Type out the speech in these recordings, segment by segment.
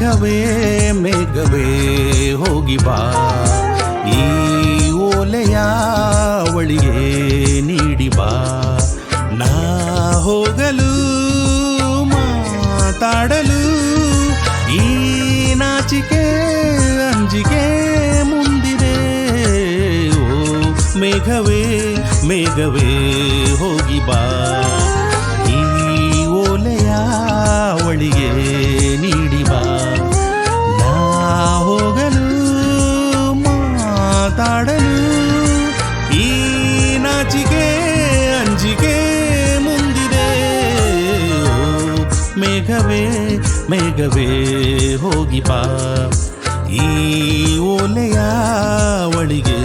ಮೇಘವೇ ಮೇಘವೇ ಹೋಗಿ ಬಾ, ಈ ಓಲೆಯ ಅವಳಿಗೆ ನೀಡಿ ಬಾ. ನಾ ಹೋಗಲು ಮಾತಾಡಲು ಈ ನಾಚಿಕೆ ಅಂಜಿಕೆ ಮುಂದಿದೆ. ಓ ಮೇಘವೇ ಮೇಘವೇ ಹೋಗಿ ಬಾ, ಈ ಓಲೆಯ ಅವಳಿಗೆ ನೀಡಿ ಬಾ. ನಾ ಹೋಗಲು ಮಾತಾಡಲು ಈ ನಾಚಿಕೆ ಅಂಜಿಕೆ ಮುಂದಿದೆ. ಮೇಘವೇ ಮೇಘವೇ ಹೋಗಿ ಬಾ, ಈ ಓಲೆಯ ಅವಳಿಗೆ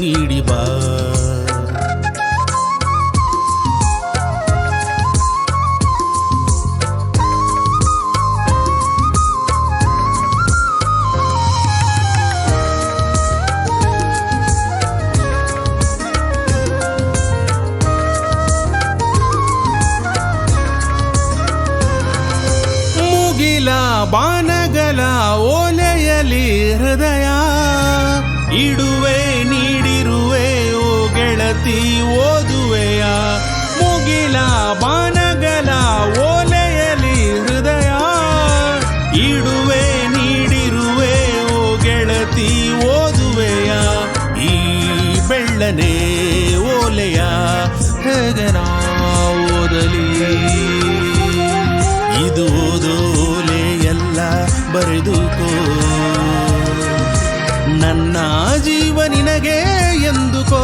ನೀಡಿ ಬಾ. ಬಾನಗಲ ಓಲೆಯಲಿ ಹೃದಯ ಇಡುವೆ ನೀಡಿರುವೆ ಓ ಗೆಳತಿ ಓದುವೆಯ. ಮುಗಿಲ ಬಾನಗಲ ಓಲೆಯಲಿ ಹೃದಯ ಇಡುವೆ ನೀಡಿರುವೆ ಓ ಗೆಳತಿ ಓದುವೆಯ. ಈ ಬೆಳ್ಳನೆ ಓಲೆಯ ಹೇಗೆ ನಾ ಓದಲಿ, ಇದು ಓದೋಲೆ ಎಲ್ಲ ಬರೆದುಕೋ. ನನ್ನ ಜೀವ ನಿನಗೆ ಎಂದುಕೋ,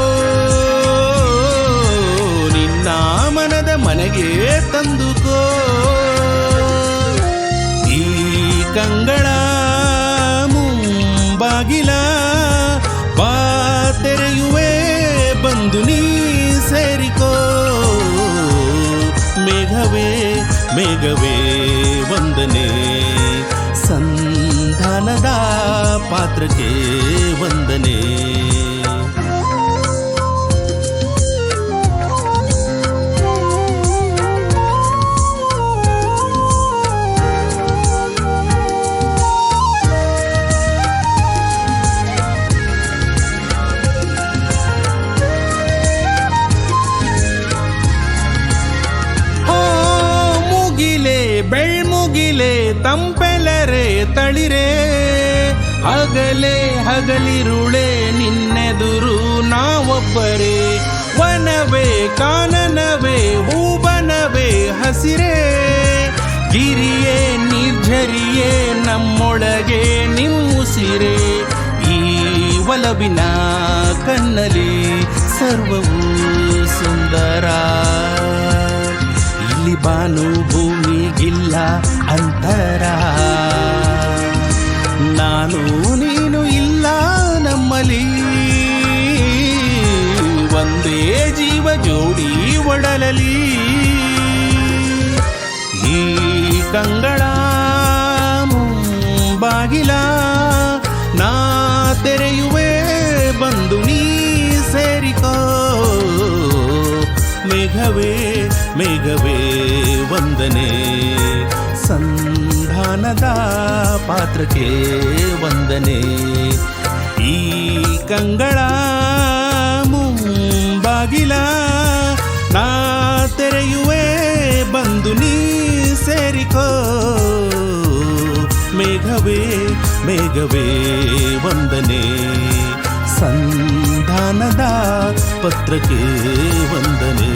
ನಿನ್ನ ಮನದ ಮನೆಗೆ ತಂದುಕೋ. ಈ ಕಂಗಳ ಮುಂಬಾಗಿಲ ಬಾ ತೆರೆಯುವೆ, ಬಂದು ನೀ ಸೇರಿಕೋ. ಮೇಘವೇ ಮೇಘವೇ ವಂದನೆ, ಸಂಧಾನದ ಪಾತ್ರಕ್ಕೆ ವಂದನೆ. ಬೆಳ್ಮುಗಿಲೆ ತಂಪೆಲರೆ ತಳಿರೆ, ಹಗಲೇ ಹಗಲಿರುಳೆ ನಿನ್ನೆದುರು ನಾವೊಬ್ಬರೇ. ವನವೇ ಕಾನನವೇ ಹೂಬನವೇ ಹಸಿರೇ, ಗಿರಿಯೇ ನಿರ್झರಿಯೇ ನಮ್ಮೊಳಗೆ ನಿಮ್ಮುಸಿರೆ. ಈ ಒಲವಿನ ಕಣ್ಣಲ್ಲಿ ಸರ್ವವೂ ಸುಂದರ, ಇಲ್ಲಿ ಬಾನು ಭೂಮಿಗಿಲ್ಲ ಅಂತರ. ನಾನು ನೀನು ಇಲ್ಲ ನಮ್ಮಲ್ಲಿ, ಒಂದೇ ಜೀವ ಜೋಡಿ ಒಡಲಲಿ. ಈ ಕಂಗಳ ಮುಂಬಾಗಿಲ ನಾ ತೆರೆಯುವೆ, ಬಂದು ನೀ ಸೇರಿಕೋ. ಮೇಘವೇ ಮೇಘವೇ ವಂದನೆ, ಸಂಧಾನದ ಪಾತ್ರಕ್ಕೆ ವಂದನೆ. ಈ ಕಂಗಳ ಮುಂಬಾಗಿಲ ನಾ ತೆರೆಯುವೆ, ಬಂದು ನೀ ಸೇರಿಕೋ. ಮೇಘವೇ ಮೇಘವೇ ವಂದನೆ, ಸಂಧಾನದ ಪತ್ರಕ್ಕೆ ವಂದನೆ.